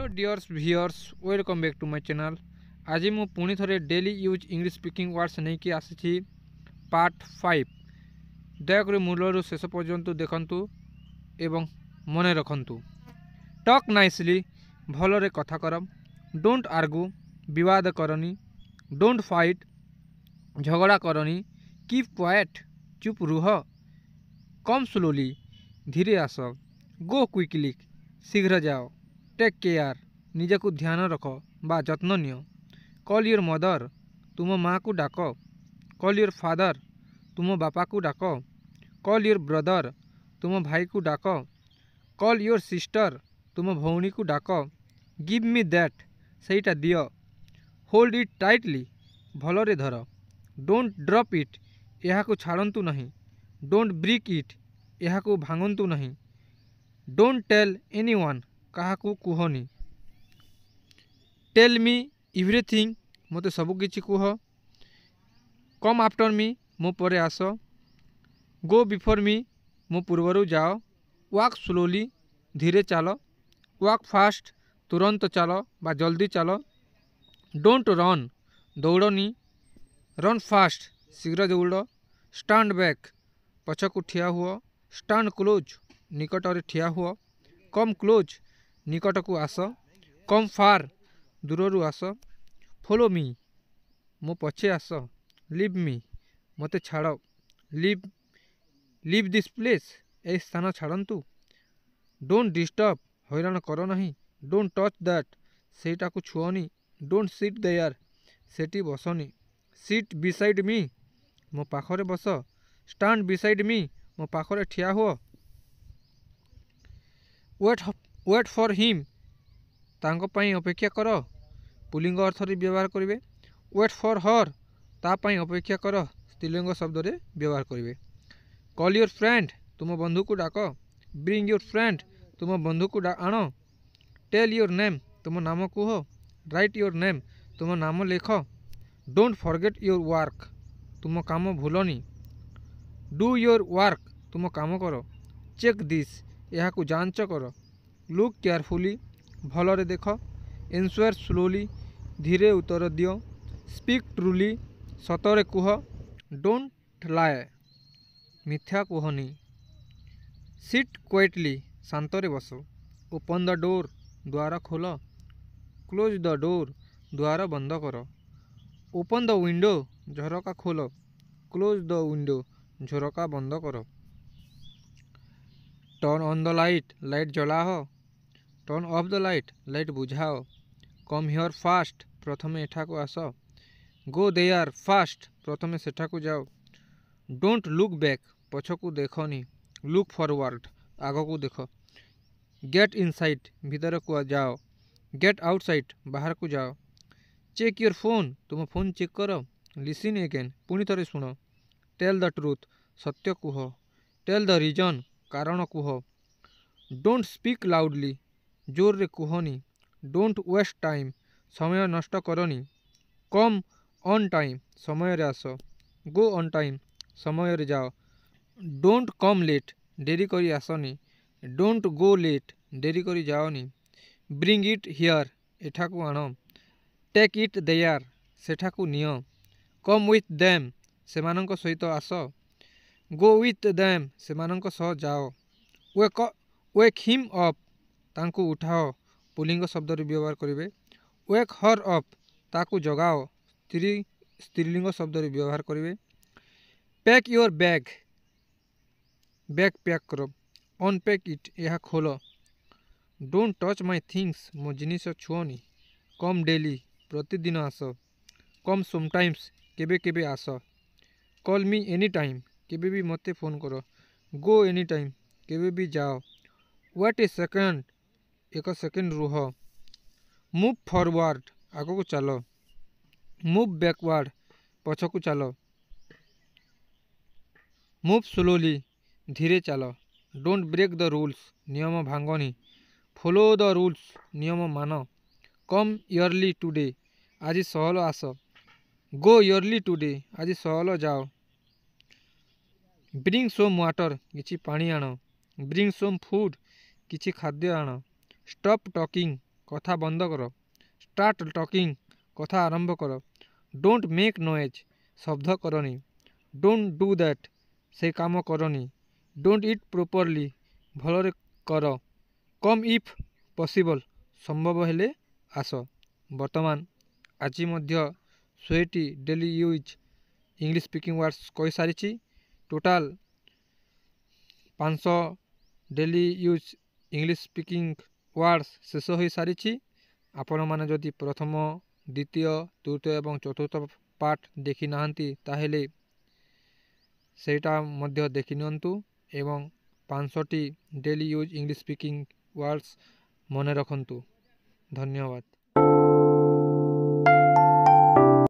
Hello dears viewers, welcome back to my channel. आज मु पुणी थरे daily use English speaking words नहीं कि आसी पार्ट 5। दयाकोरी मूलर शेष पर्यंत देखंतु एवं मन रखंतु। टॉक नाइसली, भलरे कथा करम। डोंट आर्गू, विवाद करनी। डोंट फाइट, झगड़ा करनी। कीप क्वाइट, चुप रुह। कम स्लोली, धीरे आस। गो क्विकली, शीघ्र जाओ। टेक केयर, निजकु ध्यान रख बा जत्न नियो। कॉल योर मदर, तुम माँ को डाक। कॉल योर फादर, तुम बापा को डाक। कॉल योर ब्रदर, तुम भाई को डाक। कॉल योर सिस्टर, तुम भौणी को डाक। गिव मी दैट, सेटा दियो। होल्ड इट टाइटली, भलरे धर। डोंट ड्रप इट, एहाकु छाड़ंतु नहीं। डोंट ब्रेक इट, एहाकु भांगंतु नहीं। डोंट टेल एनीवन, काहाकू कुहनी। टेल मी एवरीथिंग, मते सबु किछि कुह। कम आफ्टर मी, मो परे आस। गो बिफोर मी, मो पूर्वरु जाओ। वॉक स्लोली, धीरे चालो। वॉक फास्ट, तुरंत चालो बा जल्दी चालो। डोंट रन, दौड़नी। रन फास्ट, शीघ्र दौड़। स्टैंड बैक, पछकु ठिया हुओ। स्टैंड क्लोज, निकटरे ठिया हुओ। कम क्लोज, निकटकू आस। कम फार, दूररू आस। फॉलो मी, मो पछे आस। लीव मी, मते छाड़। लीव दिस प्लेस, ए स्थान छाड़ंतु। डोंट डिस्टर्ब, हैरान करो नहीं। डोंट टच दैट, सेटाकू छुओनी। डोंट सिट देयर, सेटी बसनी। सिट बिसाइड मी, मो पाखरे बस। स्टैंड बिसाइड मी, मो पाखरे ठिया हुओ। वेट फॉर हिम, तांको पाई अपेक्षा कर। पुलिंग अर्थ रे व्यवहार करिवे। वेट फॉर हर, ता पाई अपेक्षा कर, स्त्रीलिंग शब्द रे व्यवहार करिवे। कॉल योर फ्रेंड, तुम बंधु को डाक। ब्रिंग योर फ्रेंड, तुम बंधु को आण। टेल योर नेम, तुम नाम कुह। राइट योर नेम, तुम नाम लेख। डोंट फॉरगेट योर वर्क, तुम काम भूलनी। डू योर वर्क, तुम काम कर। चेक दिस, यहाकू जांच कर। लुक केयरफुली, भलरे देख। एंसवर स्लोली, धीरे उत्तर दियो। स्पीक ट्रूली, सतरे कुह। डोंट लाए, मिथ्या कुहनी। सिट क्वाइटली, शांतरे बस। ओपन द डोर, द्वार खोल। क्लोज द डोर, द्वार बंद कर। ओपन द विंडो, झरका खोल। क्लोज द विंडो, झरका बंद कर। Turn on the light, light जलाओ। Turn off the light, light बुझाओ। कम हियर फास्ट, प्रथमे एठाकू आस। गो देयर फास्ट, प्रथमे सेठाकू जाओ। डोंट लुक बैक, पछकू देखनी। लुक फॉरवर्ड, आगकू देख। गेट इनसाइड, भीतर को जाओ। गेट आउटसाइड, बाहर को जाओ। चेक योर फोन, तुम फोन चेक कर। लिसन अगेन, पुणी थरे सुनो। टेल द ट्रूथ, सत्य कुह। टेल द रीजन, कारण कुह। डोंट स्पीक लाउडली, जोर रे कुहनी। डोंट वेस्ट टाइम, समय नष्ट करनी। कम ऑन टाइम, समय रे आस। गो ऑन टाइम, समय रे जाओ। डोंट कम लेट, डेरी करी आसनी। डोंट गो लेट, डेरी करी जाओनी। ब्रिंग इट हियर, एठाकू आण। टेक इट देयर, सेठाकू नियो। कम विथ देम, सेमानंक सहित आस। गो विथ देम, सेमानंक सह जाओ। वेक हिम अप, तांकू उठाओ। पुलिंग शब्द रे व्यवहार करिवे। वेक हर अप, ताकू जगाओ। स्त्रीलिंग शब्द रे व्यवहार करिवे। Pack your bag, bag pack करो। अनपैक इट, यह खोलो। डोंट टच माय थिंग्स, मो जिनिस छुओनी। कम डेली, प्रतिदिन आस। कम समटाइम्स, केबे केबे आस। कॉल मी एनी टाइम, केबे भी मते फोन करो। गो एनी टाइम, केबे भी जाओ। वेट ए सेकेंड, एक सेकेंड रुह। मूव फॉरवर्ड, आगो चलो। मूव बैकवर्ड, पछकू चलो। मूव स्लोली, धीरे चलो। डोंट ब्रेक द रूल्स, नियम भांगनी। फॉलो द रूल्स, नियम मान। कम इयरली टुडे, आज सहल आस। गो इयरली टुडे, आज सहल जाओ। ब्रिंग सोम वाटर, किछि पानी आण। ब्रिंग सोम फूड, किछि खाद्य आण। स्टॉप टॉकिंग, କଥା ବନ୍ଦ କର। ଷ୍ଟାର୍ଟ ଟକିଂ କଥା ଆରମ୍ଭ କର। ଡୋଣ୍ଟ ମେକ୍ ନଏଜ୍ ଶବ୍ଦ କରନି। ଡୋଣ୍ଟ ଡୁ ଦ୍ୟାଟ୍ ସେ କାମ କରନି। ଡୋଣ୍ଟ ଇଟ୍ ପ୍ରପରଲି ଭଲରେ କର। କମ୍ ଇଫ୍ ପସିବଲ୍ ସମ୍ଭବ ହେଲେ ଆସ। ବର୍ତ୍ତମାନ ଆଜି ମଧ୍ୟ 100ଟି daily use English speaking words କହିସାରିଛି। Total 500 daily use English speaking words ଶେଷ ହୋଇସାରିଛି। ଆପଣମାନେ ଯଦି ପ୍ରଥମ, ଦ୍ୱିତୀୟ, ତୃତୀୟ ଏବଂ ଚତୁର୍ଥ ପାର୍ଟ ଦେଖିନାହାନ୍ତି ତାହେଲେ ସେଇଟା ମଧ୍ୟ ଦେଖିନିଅନ୍ତୁ ଏବଂ 500ଟି daily use English speaking words ମନେ ରଖନ୍ତୁ। ଧନ୍ୟବାଦ।